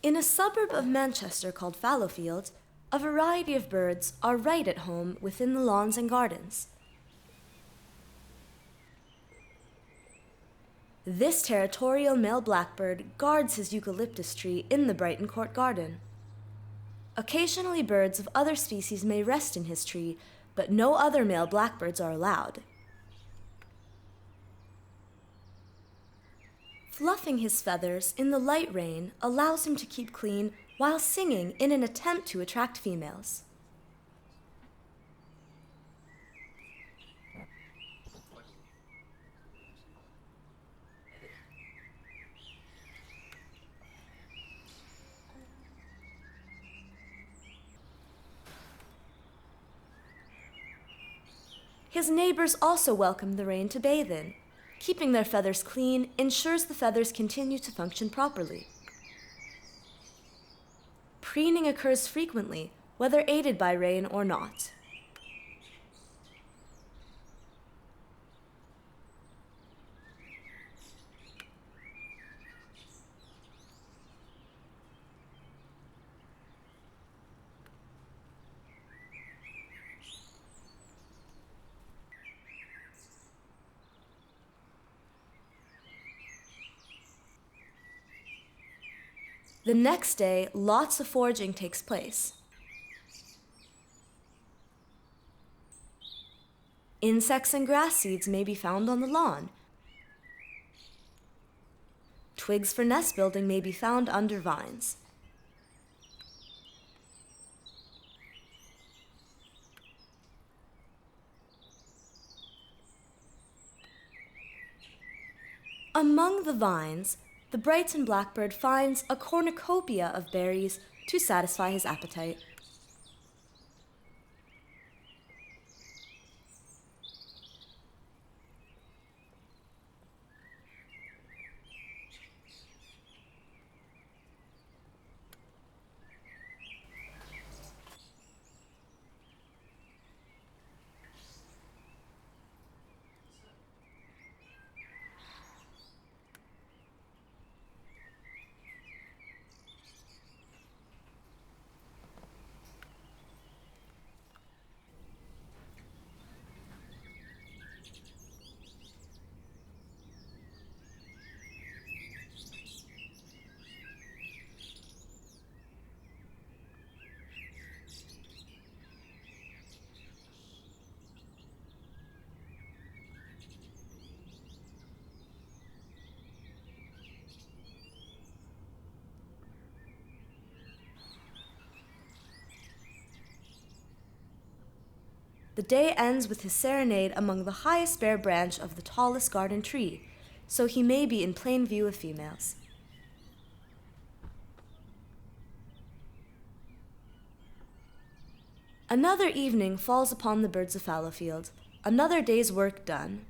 In a suburb of Manchester called Fallowfield, a variety of birds are right at home within the lawns and gardens. This territorial male blackbird guards his eucalyptus tree in the Brighton Court garden. Occasionally birds of other species may rest in his tree, but no other male blackbirds are allowed. Fluffing his feathers in the light rain allows him to keep clean while singing in an attempt to attract females. His neighbors also welcome the rain to bathe in. Keeping their feathers clean ensures the feathers continue to function properly. Preening occurs frequently, whether aided by rain or not. The next day, lots of foraging takes place. Insects and grass seeds may be found on the lawn. Twigs for nest building may be found under vines. Among the vines, the Brighton blackbird finds a cornucopia of berries to satisfy his appetite. The day ends with his serenade among the highest bare branch of the tallest garden tree, so he may be in plain view of females. Another evening falls upon the birds of Fallowfield, another day's work done.